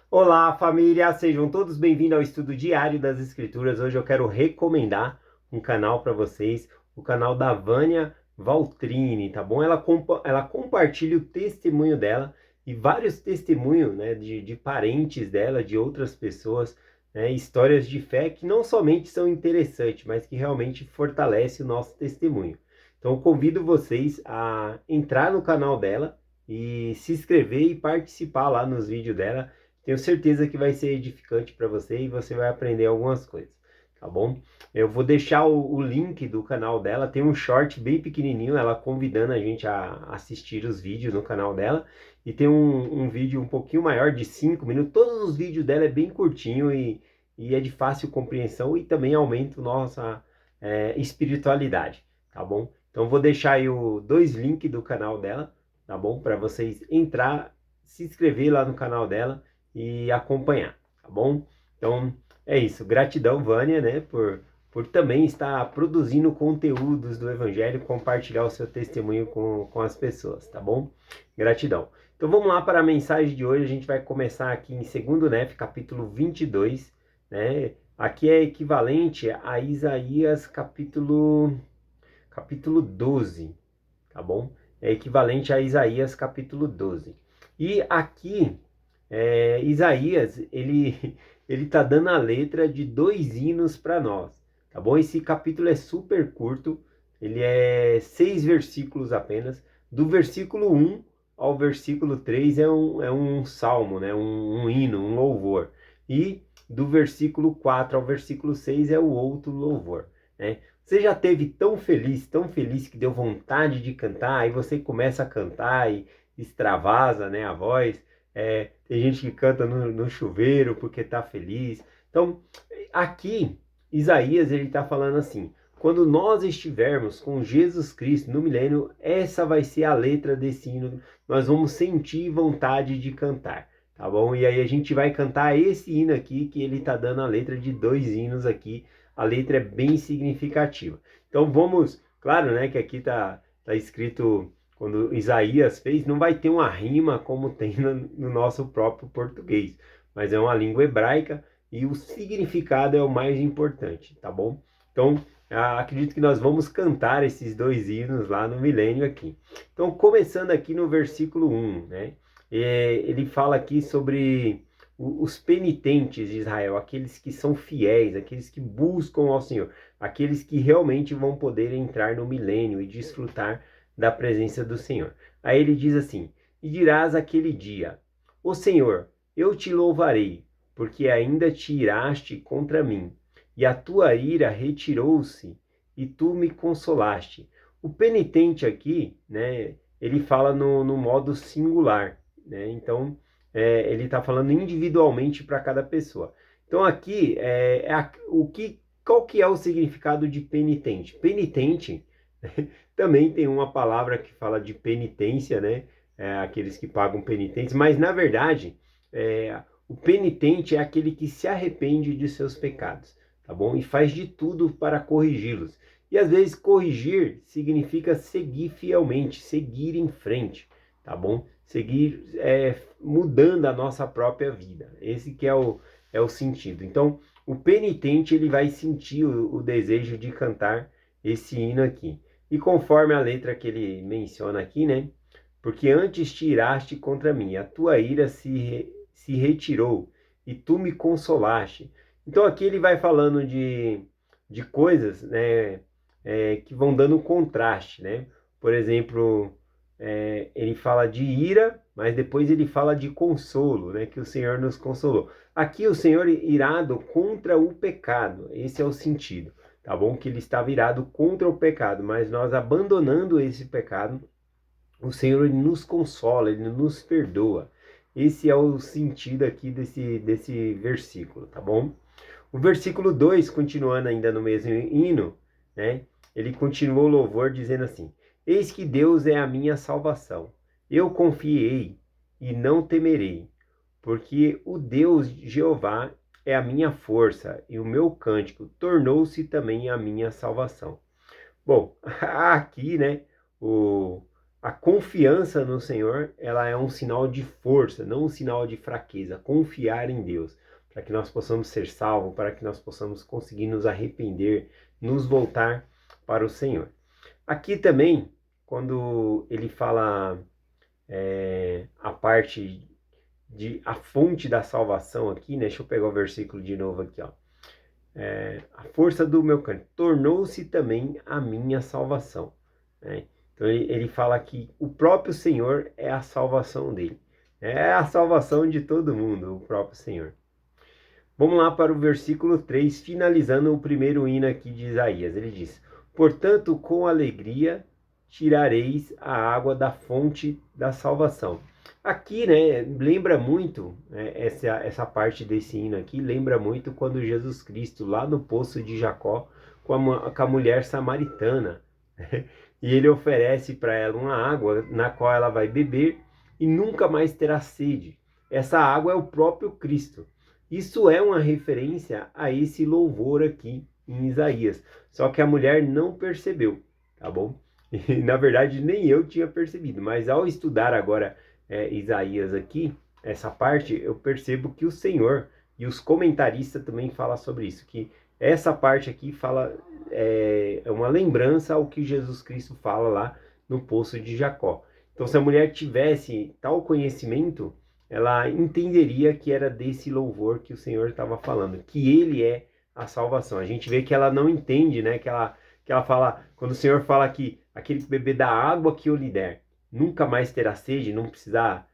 Olá, família! Sejam todos bem-vindos ao estudo diário das Escrituras. Hoje eu quero recomendar um canal para vocês, o canal da Vânia Valtrini, tá bom? Ela compartilha o testemunho dela e vários testemunhos, né, de parentes dela, de outras pessoas, né, histórias de fé que não somente são interessantes, mas que realmente fortalecem o nosso testemunho. Então eu convido vocês a entrar no canal dela e se inscrever e participar lá nos vídeos dela. Tenho certeza que vai ser edificante para você e você vai aprender algumas coisas, tá bom? Eu vou deixar o link do canal dela, tem um short bem pequenininho, ela convidando a gente a assistir os vídeos no canal dela, e tem um vídeo um pouquinho maior, de 5 minutos, todos os vídeos dela é bem curtinho e é de fácil compreensão e também aumenta a nossa espiritualidade, tá bom? Então vou deixar aí dois links do canal dela, tá bom? Para vocês entrar, se inscrever lá no canal dela e acompanhar, tá bom? Então é isso, gratidão, Vânia, né, por também estar produzindo conteúdos do Evangelho, compartilhar o seu testemunho com as pessoas, tá bom? Gratidão. Então vamos lá para a mensagem de hoje. A gente vai começar aqui em 2 Nef, capítulo 22, né? Aqui é equivalente a Isaías capítulo 12, tá bom? É equivalente a Isaías capítulo 12. E aqui Isaías, ele tá dando a letra de dois hinos para nós, tá bom? Esse capítulo é super curto, ele é 6 versículos apenas. Do versículo 1 ao versículo 3 é um salmo, né? Um hino, um louvor. E do versículo 4 ao versículo 6 é o outro louvor, né? Você já teve tão feliz que deu vontade de cantar, aí você começa a cantar e extravasa, né, a voz. Tem gente que canta no chuveiro porque está feliz. Então, aqui, Isaías, ele está falando assim: quando nós estivermos com Jesus Cristo no milênio, essa vai ser a letra desse hino. Nós vamos sentir vontade de cantar, tá bom? E aí a gente vai cantar esse hino aqui, que ele está dando a letra de dois hinos aqui. A letra é bem significativa. Então vamos, claro, né, que aqui tá escrito quando Isaías fez, não vai ter uma rima como tem no nosso próprio português, mas é uma língua hebraica e o significado é o mais importante, tá bom? Então, acredito que nós vamos cantar esses dois hinos lá no milênio aqui. Então, começando aqui no versículo 1, né? Ele fala aqui sobre os penitentes de Israel, aqueles que são fiéis, aqueles que buscam ao Senhor, aqueles que realmente vão poder entrar no milênio e desfrutar da presença do Senhor. Aí ele diz assim: e dirás aquele dia: ó Senhor, eu te louvarei, porque ainda te iraste contra mim, e a tua ira retirou-se, e tu me consolaste. O penitente aqui, né, ele fala no modo singular, né? Então, ele está falando individualmente para cada pessoa. Então, aqui, qual que é o significado de penitente? Penitente também tem uma palavra que fala de penitência, né? Aqueles que pagam penitência, mas na verdade, o penitente é aquele que se arrepende de seus pecados, tá bom? E faz de tudo para corrigi-los. E às vezes corrigir significa seguir fielmente, seguir em frente, tá bom? Seguir mudando a nossa própria vida. Esse que é o sentido. Então, o penitente ele vai sentir o desejo de cantar esse hino aqui. E conforme a letra que ele menciona aqui, né? Porque antes te iraste contra mim, a tua ira se retirou e tu me consolaste. Então aqui ele vai falando de coisas, né? Que vão dando contraste, né? Por exemplo, ele fala de ira, mas depois ele fala de consolo, né? Que o Senhor nos consolou. Aqui o Senhor irado contra o pecado, esse é o sentido. Tá bom? Que ele está virado contra o pecado, mas nós abandonando esse pecado, o Senhor ele nos consola, ele nos perdoa. Esse é o sentido aqui desse versículo, tá bom? O versículo 2, continuando ainda no mesmo hino, né? Ele continua o louvor dizendo assim: eis que Deus é a minha salvação. Eu confiei e não temerei, porque o Deus Jeová é a minha força e o meu cântico tornou-se também a minha salvação. Bom, aqui, né, o, A confiança no Senhor, ela é um sinal de força, não um sinal de fraqueza. Confiar em Deus, para que nós possamos ser salvos, para que nós possamos conseguir nos arrepender, nos voltar para o Senhor. Aqui também, quando ele fala a parte de a fonte da salvação aqui, né? Deixa eu pegar o versículo de novo aqui, ó. A força do meu canto tornou-se também a minha salvação, né? Então ele fala que o próprio Senhor é a salvação dele. É a salvação de todo mundo, o próprio Senhor. Vamos lá para o versículo 3, finalizando o primeiro hino aqui de Isaías. Ele diz: portanto, com alegria tirareis a água da fonte da salvação. Aqui, né, lembra muito, né, essa parte desse hino aqui, lembra muito quando Jesus Cristo, lá no poço de Jacó, com a mulher samaritana, e ele oferece para ela uma água na qual ela vai beber e nunca mais terá sede. Essa água é o próprio Cristo. Isso é uma referência a esse louvor aqui em Isaías. Só que a mulher não percebeu, tá bom? E, na verdade, nem eu tinha percebido. Mas ao estudar agora Isaías aqui, essa parte, eu percebo que o Senhor e os comentaristas também falam sobre isso. Que essa parte aqui fala, é uma lembrança ao que Jesus Cristo fala lá no poço de Jacó. Então, se a mulher tivesse tal conhecimento, ela entenderia que era desse louvor que o Senhor estava falando, que Ele é a salvação. A gente vê que ela não entende, né? Que ela fala, quando o Senhor fala que aquele que beber da água que eu lhe der, nunca mais terá sede, não precisar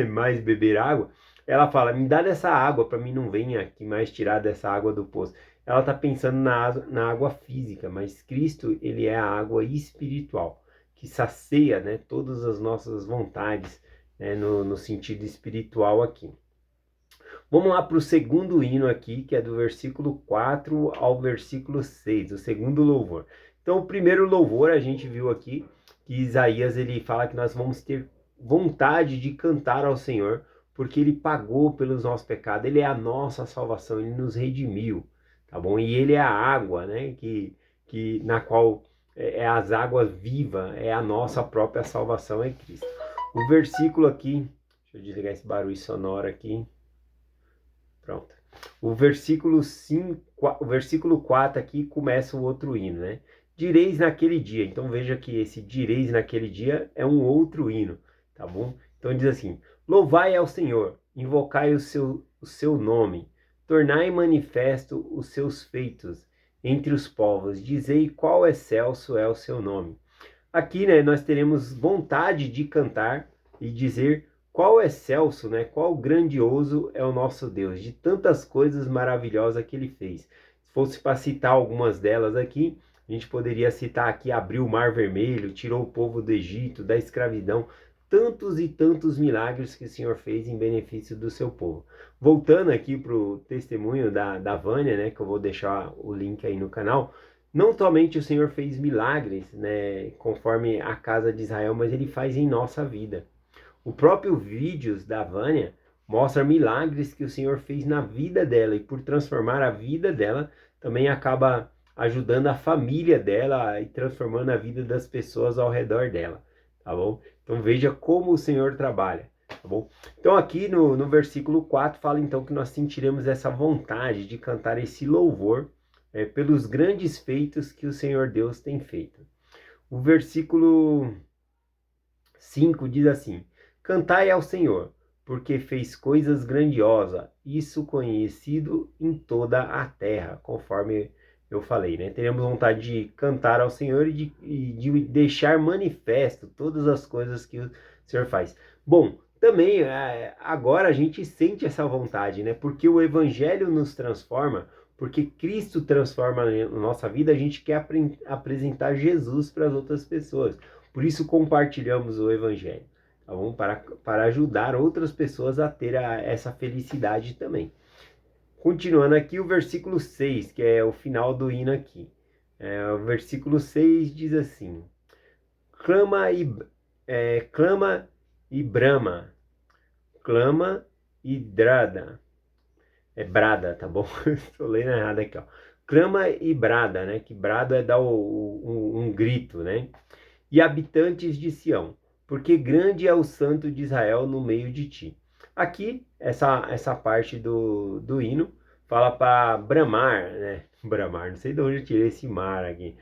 mais beber água, ela fala, me dá dessa água para mim não venha aqui mais tirar dessa água do poço. Ela está pensando na água física, mas Cristo, ele é a água espiritual, que sacia, né, todas as nossas vontades, né, no sentido espiritual aqui. Vamos lá para o segundo hino aqui, que é do versículo 4 ao versículo 6, o segundo louvor. Então, o primeiro louvor a gente viu aqui, que Isaías ele fala que nós vamos ter vontade de cantar ao Senhor, porque Ele pagou pelos nossos pecados, Ele é a nossa salvação, Ele nos redimiu, tá bom? E Ele é a água, né, na qual é as águas vivas, é a nossa própria salvação em Cristo. O versículo aqui, deixa eu desligar esse barulho sonoro aqui. Pronto. O versículo 4 aqui começa o outro hino, né? Direis naquele dia. Então veja que esse direis naquele dia é um outro hino, tá bom? Então diz assim: louvai ao Senhor, invocai o seu nome, tornai manifesto os seus feitos entre os povos, dizei qual excelso é o seu nome. Aqui, né, nós teremos vontade de cantar e dizer qual excelso, né, qual grandioso é o nosso Deus, de tantas coisas maravilhosas que Ele fez. Se fosse para citar algumas delas aqui, a gente poderia citar aqui, abriu o Mar Vermelho, tirou o povo do Egito, da escravidão, tantos e tantos milagres que o Senhor fez em benefício do seu povo. Voltando aqui para o testemunho da Vânia, né, que eu vou deixar o link aí no canal, não somente o Senhor fez milagres, né, conforme a casa de Israel, mas Ele faz em nossa vida. O próprio vídeos da Vânia mostra milagres que o Senhor fez na vida dela, e por transformar a vida dela, também acaba ajudando a família dela e transformando a vida das pessoas ao redor dela, tá bom? Então veja como o Senhor trabalha, tá bom? Então aqui no versículo 4 fala então que nós sentiremos essa vontade de cantar esse louvor pelos grandes feitos que o Senhor Deus tem feito. O versículo 5 diz assim: cantai ao Senhor, porque fez coisas grandiosas, isso conhecido em toda a terra, conforme eu falei, né? Teremos vontade de cantar ao Senhor e de deixar manifesto todas as coisas que o Senhor faz. Bom, também agora a gente sente essa vontade, né? Porque o Evangelho nos transforma, porque Cristo transforma a nossa vida, a gente quer apresentar Jesus para as outras pessoas. Por isso compartilhamos o Evangelho, tá bom? Para ajudar outras pessoas a ter essa felicidade também. Continuando aqui o versículo 6, que é o final do hino aqui. O versículo 6 diz assim: clama e brama, clama e brada. É brada, tá bom? Estou lendo errado aqui, ó. Clama e brada, né? Que brado é dar um grito, né? E habitantes de Sião, porque grande é o santo de Israel no meio de ti. Aqui, essa parte do hino fala para bramar, né? Bramar, não sei de onde eu tirei esse mar aqui.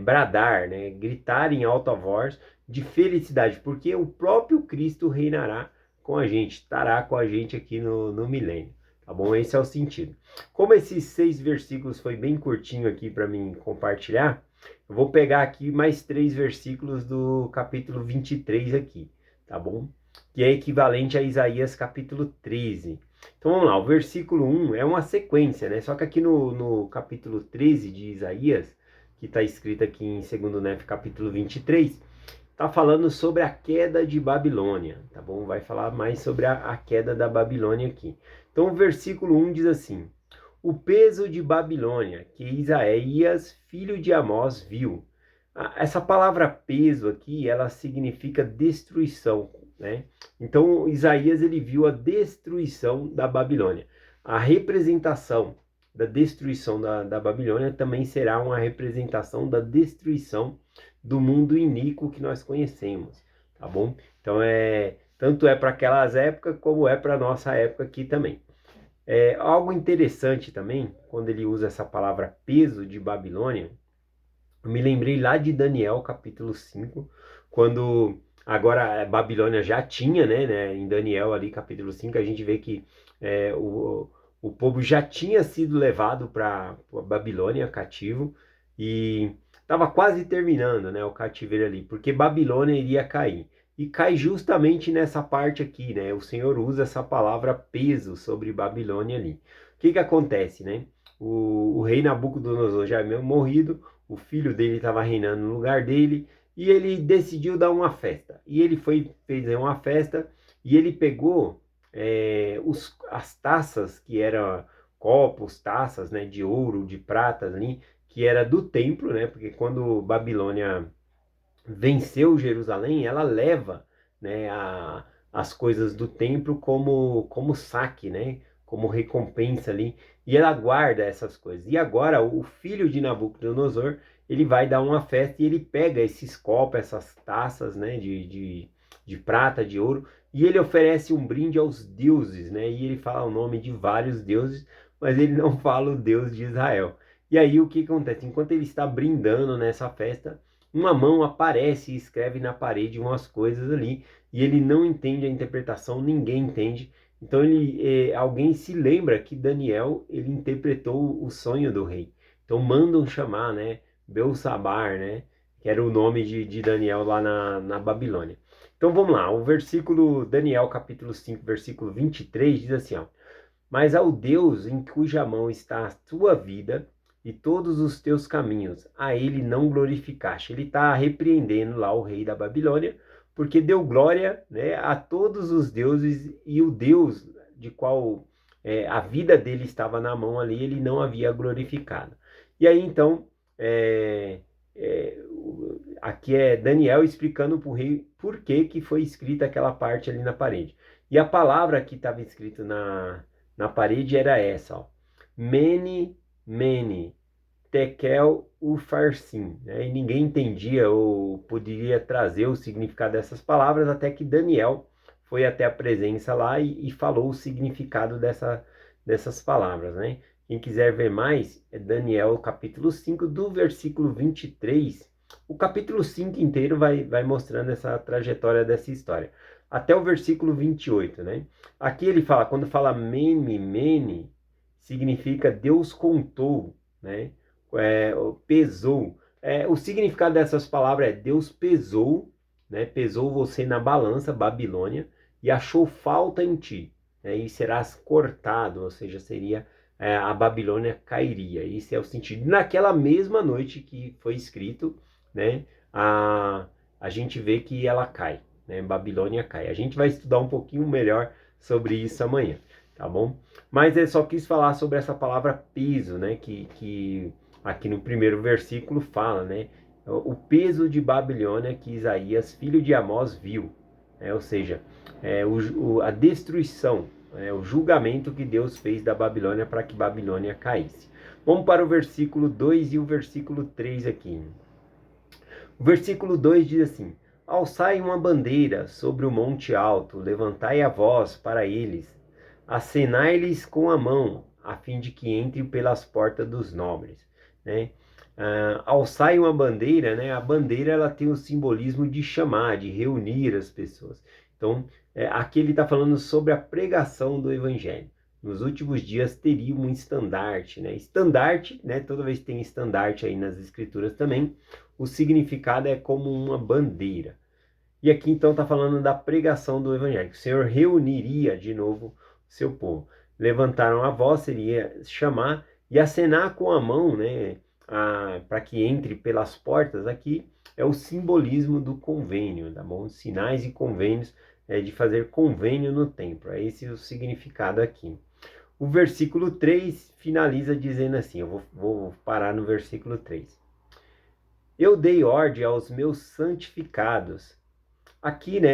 Bradar, né? Gritar em alta voz de felicidade, porque o próprio Cristo reinará com a gente, estará com a gente aqui no milênio. Tá bom? Esse é o sentido. Como esses 6 versículos foi bem curtinho aqui para mim compartilhar, eu vou pegar aqui mais 3 versículos do capítulo 23 aqui, tá bom? Que é equivalente a Isaías capítulo 13. Então vamos lá, o versículo 1 é uma sequência, né? Só que aqui no capítulo 13 de Isaías, que está escrito aqui em 2 Nef capítulo 23, está falando sobre a queda de Babilônia, tá bom? Vai falar mais sobre a queda da Babilônia aqui. Então o versículo 1 diz assim: o peso de Babilônia, que Isaías, filho de Amós, viu. Essa palavra peso aqui, ela significa destruição, né? Então Isaías ele viu a destruição da Babilônia. A representação da destruição da Babilônia também será uma representação da destruição do mundo iníquo que nós conhecemos, tá bom? Então tanto é para aquelas épocas como é para a nossa época aqui também. Algo interessante também, quando ele usa essa palavra peso de Babilônia, eu me lembrei lá de Daniel capítulo 5, quando agora a Babilônia já tinha, né, em Daniel ali capítulo 5, a gente vê que o povo já tinha sido levado para a Babilônia cativo e estava quase terminando, né, o cativeiro ali, porque Babilônia iria cair. E cai justamente nessa parte aqui, né? O Senhor usa essa palavra peso sobre Babilônia ali. O que acontece, né? O rei Nabucodonosor já é morrido, o filho dele estava reinando no lugar dele, e ele decidiu dar uma festa. E ele fez uma festa, e ele pegou as taças, que eram copos, taças, né, de ouro, de prata ali, que era do templo, né? Porque quando Babilônia venceu Jerusalém, ela leva, né, as coisas do templo como saque, né, como recompensa ali, e ela guarda essas coisas. E agora o filho de Nabucodonosor, ele vai dar uma festa e ele pega esses copos, essas taças, né, de prata, de ouro, e ele oferece um brinde aos deuses, né, e ele fala o nome de vários deuses, mas ele não fala o Deus de Israel. E aí o que acontece? Enquanto ele está brindando nessa festa, uma mão aparece e escreve na parede umas coisas ali, e ele não entende a interpretação, ninguém entende. Então alguém se lembra que Daniel ele interpretou o sonho do rei. Então mandam chamar, né, Belsabar, né, que era o nome de Daniel lá na Babilônia. Então vamos lá, o versículo, Daniel capítulo 5, versículo 23 diz assim, ó: mas ao Deus em cuja mão está a tua vida e todos os teus caminhos, a ele não glorificaste. Ele está repreendendo lá o rei da Babilônia, porque deu glória, né, a todos os deuses, e o Deus de qual a vida dele estava na mão ali, ele não havia glorificado. E aí então, aqui é Daniel explicando para o rei por que foi escrita aquela parte ali na parede. E a palavra que estava escrita na parede era essa, ó: Mene, Mene, Tekel Ufarsim, né? E ninguém entendia ou poderia trazer o significado dessas palavras, até que Daniel foi até a presença lá e falou o significado dessas palavras, né? Quem quiser ver mais, é Daniel capítulo 5, do versículo 23. O capítulo 5 inteiro vai mostrando essa trajetória dessa história, até o versículo 28, né? Aqui ele fala, quando fala mene, mene, significa Deus contou, né? Pesou. O significado dessas palavras é Deus pesou, né? Pesou você na balança, Babilônia, e achou falta em ti, né? E serás cortado, ou seja, seria a Babilônia cairia. Esse é o sentido. Naquela mesma noite que foi escrito, né? A gente vê que ela cai, né? Babilônia cai. A gente vai estudar um pouquinho melhor sobre isso amanhã, tá bom? Mas eu só quis falar sobre essa palavra peso, né? Que aqui no primeiro versículo fala, né? O peso de Babilônia que Isaías, filho de Amós, viu. Ou seja, a destruição, o julgamento que Deus fez da Babilônia para que Babilônia caísse. Vamos para o versículo 2 e o versículo 3 aqui. O versículo 2 diz assim: alçai uma bandeira sobre o monte alto, levantai a voz para eles, acenai-lhes com a mão, a fim de que entrem pelas portas dos nobres, né? Alçai uma bandeira, né? A bandeira ela tem o simbolismo de chamar, de reunir as pessoas. Então, aqui ele está falando sobre a pregação do evangelho. Nos últimos dias teria um estandarte, né? Estandarte, né? Toda vez que tem estandarte aí nas escrituras também, o significado é como uma bandeira. E aqui então está falando da pregação do evangelho. O Senhor reuniria de novo o seu povo. Levantaram a voz, seria chamar, e acenar com a mão, né? Para que entre pelas portas. Aqui é o simbolismo do convênio, tá bom? Sinais e convênios, de fazer convênio no templo. É esse o significado aqui. O versículo 3 finaliza dizendo assim, eu vou parar no versículo 3. Eu dei ordem aos meus santificados. Aqui, né,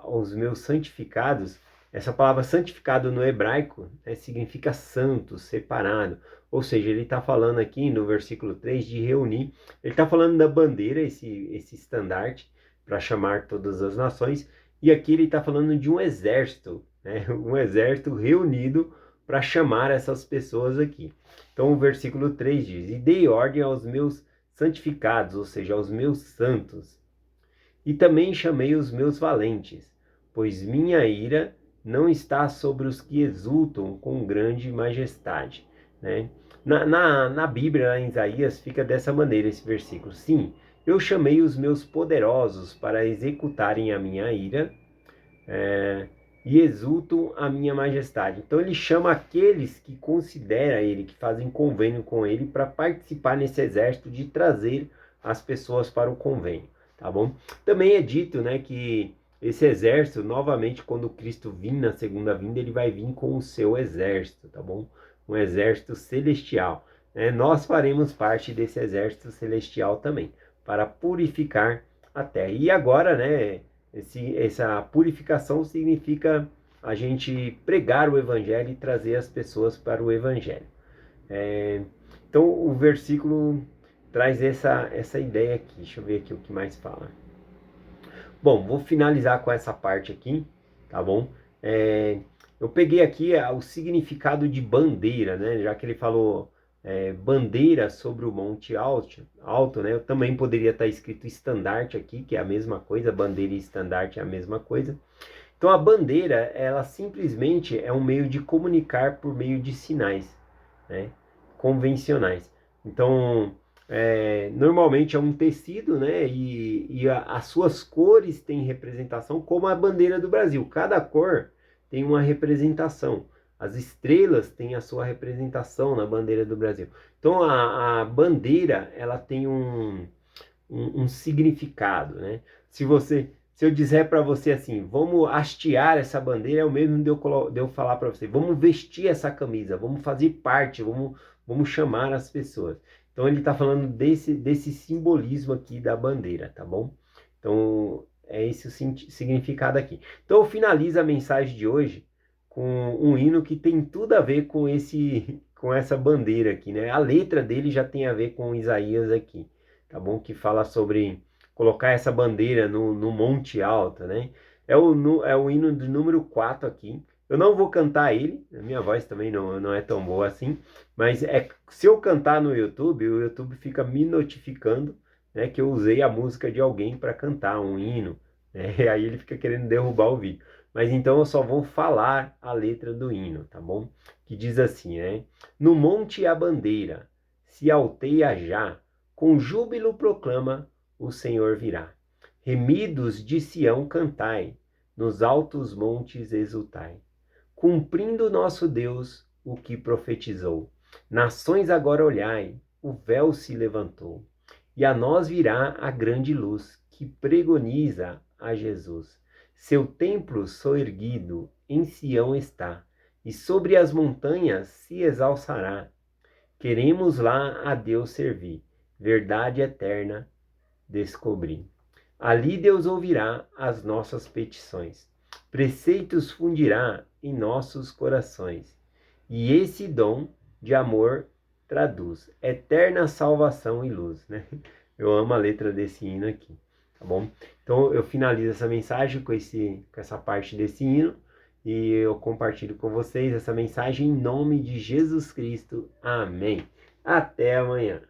os meus santificados, essa palavra santificado no hebraico, né, significa santo, separado. Ou seja, ele está falando aqui no versículo 3 de reunir. Ele está falando da bandeira, esse estandarte, para chamar todas as nações. E aqui ele está falando de um exército, né, um exército reunido para chamar essas pessoas aqui. Então o versículo 3 diz, e dei ordem aos meus santificados, ou seja, aos meus santos. E também chamei os meus valentes, pois minha ira não está sobre os que exultam com grande majestade. Né? Na Bíblia, lá em Isaías, fica dessa maneira esse versículo. Sim, eu chamei os meus poderosos para executarem a minha ira, e exultam a minha majestade. Então ele chama aqueles que considera ele, que fazem convênio com ele, para participar nesse exército de trazer as pessoas para o convênio, tá bom? Também é dito, né, que esse exército, novamente, quando Cristo vir na segunda vinda, ele vai vir com o seu exército, tá bom? Um exército celestial. Né? Nós faremos parte desse exército celestial também, para purificar a terra. E agora, né, essa purificação significa a gente pregar o evangelho e trazer as pessoas para o evangelho. Então o versículo traz essa ideia aqui. Deixa eu ver aqui o que mais fala. Bom, vou finalizar com essa parte aqui, tá bom? Eu peguei aqui o significado de bandeira, né? Já que ele falou bandeira sobre o monte alto, né? Eu também poderia estar escrito estandarte aqui, que é a mesma coisa, bandeira e estandarte é a mesma coisa. Então a bandeira, ela simplesmente é um meio de comunicar por meio de sinais, né? Convencionais. Então, normalmente é um tecido, né? E as suas cores têm representação, como a bandeira do Brasil. Cada cor tem uma representação. As estrelas têm a sua representação na bandeira do Brasil. Então a bandeira, ela tem um significado, né? Se eu disser para você assim, vamos hastear essa bandeira, é o mesmo de eu falar para você, vamos vestir essa camisa, vamos fazer parte, vamos chamar as pessoas. Então ele está falando desse simbolismo aqui da bandeira, tá bom? Então é esse o significado aqui. Então eu finalizo a mensagem de hoje com um hino que tem tudo a ver com essa bandeira aqui, né? A letra dele já tem a ver com Isaías aqui, tá bom? Que fala sobre colocar essa bandeira no monte alto, né? É o hino de número 4 aqui. Eu não vou cantar ele, a minha voz também não é tão boa assim, mas se eu cantar no YouTube, o YouTube fica me notificando, né, que eu usei a música de alguém para cantar um hino, né? E aí ele fica querendo derrubar o vídeo. Mas então eu só vou falar a letra do hino, tá bom? Que diz assim, né? No monte a bandeira se alteia já, com júbilo proclama o Senhor virá. Remidos de Sião cantai, nos altos montes exultai. Cumprindo nosso Deus o que profetizou. Nações agora olhai, o véu se levantou. E a nós virá a grande luz que pregoniza a Jesus. Seu templo soerguido em Sião está, e sobre as montanhas se exalçará. Queremos lá a Deus servir, verdade eterna descobrir. Ali Deus ouvirá as nossas petições, preceitos fundirá em nossos corações, e esse dom de amor traduz eterna salvação e luz, né? Eu amo a letra desse hino aqui. tá bom? Então eu finalizo essa mensagem com essa parte desse hino e eu compartilho com vocês essa mensagem em nome de Jesus Cristo. Amém. Até amanhã.